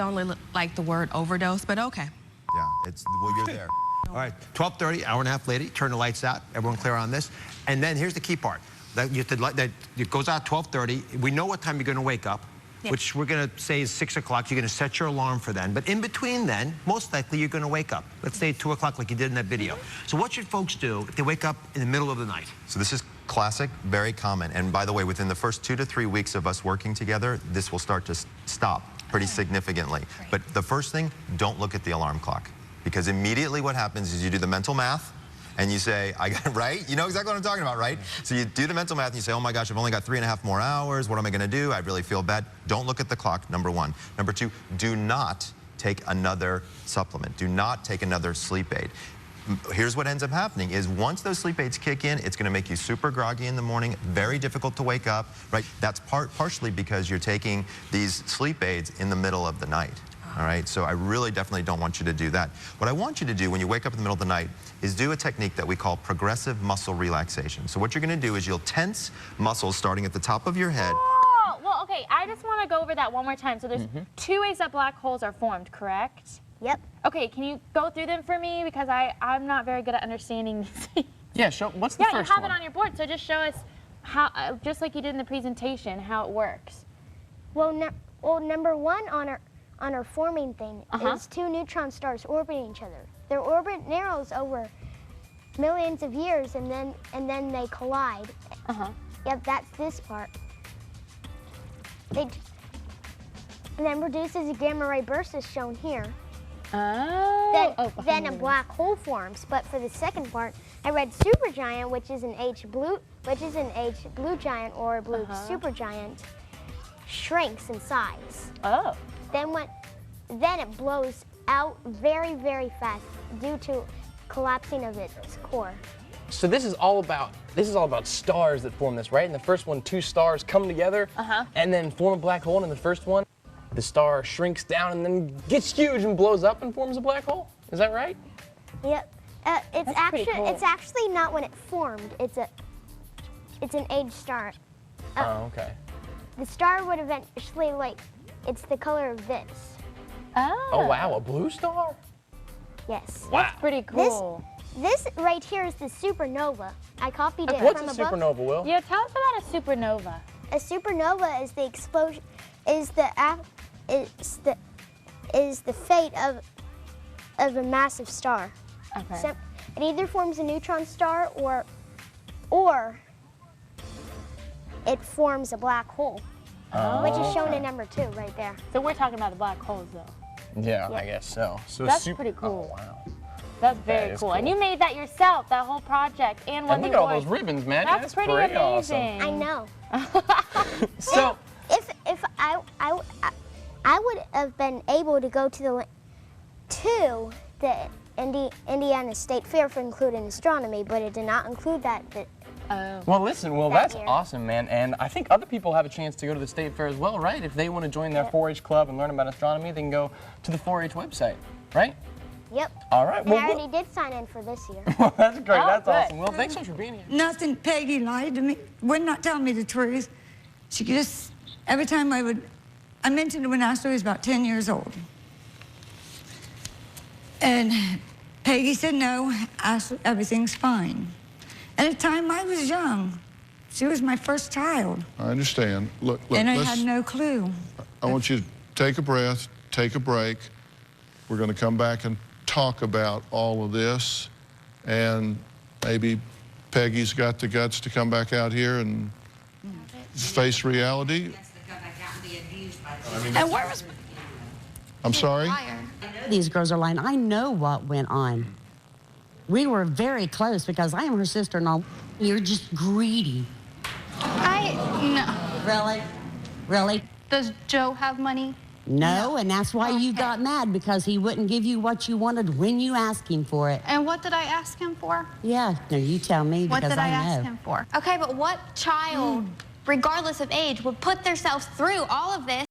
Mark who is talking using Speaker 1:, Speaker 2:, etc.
Speaker 1: don't like the word overdose, but okay.
Speaker 2: Yeah, well, you're there. All right, 12:30, hour and a half later, turn the lights out. Everyone clear on this? And then here's the key part. It goes out 12:30. We know what time you're going to wake up, which we're going to say is 6 o'clock. You're going to set your alarm for then. But in between then, most likely you're going to wake up. Let's say 2 o'clock like you did in that video. So what should folks do if they wake up in the middle of the night?
Speaker 3: So this is classic, very common. And by the way, within the first 2 to 3 weeks of us working together, this will start to stop pretty significantly. But the first thing, don't look at the alarm clock. Because immediately what happens is you do the mental math, and you say, right? You know exactly what I'm talking about, right? So you do the mental math and you say, oh my gosh, I've only got 3.5 more hours. What am I going to do? I really feel bad. Don't look at the clock, number one. Number two, do not take another supplement. Do not take another sleep aid. Here's what ends up happening is once those sleep aids kick in, it's going to make you super groggy in the morning, very difficult to wake up, right? That's partially because you're taking these sleep aids in the middle of the night. All right, so I really definitely don't want you to do that. What I want you to do when you wake up in the middle of the night is do a technique that we call progressive muscle relaxation. So what you're going to do is you'll tense muscles starting at the top of your head.
Speaker 4: Oh, well, okay, I just want to go over that one more time. So there's 2 ways that black holes are formed, correct?
Speaker 5: Yep.
Speaker 4: Okay, can you go through them for me? Because I'm not very good at understanding these things.
Speaker 6: Yeah, what's the first one?
Speaker 4: Yeah, you have it on your board, so just show us how, just like you did in the presentation, how it works.
Speaker 5: Well, number one on our forming thing is 2 neutron stars orbiting each other. Their orbit narrows over millions of years, and then they collide. Yep, that's this part. And then produces a gamma ray burst as shown here.
Speaker 4: Oh.
Speaker 5: Then a black hole forms. But for the second part, I read supergiant, which is an H blue giant or a blue supergiant, shrinks in size.
Speaker 4: Oh.
Speaker 5: Then it blows out very, very fast due to collapsing of its core.
Speaker 6: So this is all about stars that form this, right? In the first one, 2 stars come together and then form a black hole. And in the first one, the star shrinks down and then gets huge and blows up and forms a black hole. Is that right?
Speaker 5: Yep. It's actually not when it formed. It's an age star.
Speaker 6: Oh, okay.
Speaker 5: The star would eventually it's the color of this.
Speaker 6: Oh wow, a blue star?
Speaker 5: Yes.
Speaker 6: Wow.
Speaker 4: That's pretty cool.
Speaker 5: This right here is the supernova. I copied it
Speaker 6: What's
Speaker 5: from
Speaker 6: a
Speaker 5: a book.
Speaker 6: supernova, Will?
Speaker 4: Yeah, tell us about a supernova.
Speaker 5: A supernova is the explosion, is the fate of a massive star.
Speaker 4: Okay.
Speaker 5: So it either forms a neutron star or it forms a black hole, which is shown in number 2 right there.
Speaker 4: So we're talking about the black holes, though.
Speaker 6: Yeah, I guess so.
Speaker 4: That's pretty cool.
Speaker 6: Oh, wow.
Speaker 4: That's very cool. And you made that yourself, that whole project, and won
Speaker 6: And
Speaker 4: the
Speaker 6: look at all
Speaker 4: award.
Speaker 6: those ribbons, man.
Speaker 4: That's pretty amazing.
Speaker 5: I know.
Speaker 6: So,
Speaker 5: if I would have been able to go to the Indiana State Fair for including astronomy, but it did not include that.
Speaker 6: well, listen, that's
Speaker 5: year.
Speaker 6: awesome, man. And I think other people have a chance to go to the state fair as well, right? If they want to join their 4-H club and learn about astronomy, they can go to the 4-H website, right?
Speaker 5: Yep.
Speaker 6: All right.
Speaker 5: And
Speaker 6: Well,
Speaker 5: I already did sign in for this year.
Speaker 6: well, that's great.
Speaker 4: Oh,
Speaker 6: That's
Speaker 4: good.
Speaker 6: awesome. Well, thanks so much for being here.
Speaker 7: Nothing. Peggy lied to me, would not tell me the truth. She just, every time I mentioned it when Ashley was about 10 years old. And Peggy said, no, Ashley, everything's fine. At the time I was young. She was my first child.
Speaker 8: I understand. Look,
Speaker 7: And I had no clue.
Speaker 8: I want you to take a breath, take a break. We're going to come back and talk about all of this. And maybe Peggy's got the guts to come back out here and face reality.
Speaker 7: And where was
Speaker 8: I'm sorry?
Speaker 9: These girls are lying. I know what went on. We were very close because I am her sister-in-law. You're just greedy.
Speaker 10: No.
Speaker 9: Really? Really?
Speaker 10: Does Joe have money?
Speaker 9: No, and that's why you got mad, because he wouldn't give you what you wanted when you asked him for it.
Speaker 10: And what did I ask him for?
Speaker 9: Yeah, no, you tell me,
Speaker 10: What
Speaker 9: because
Speaker 10: did I
Speaker 9: I know.
Speaker 10: ask him for? Okay, but what child, regardless of age, would put themselves through all of this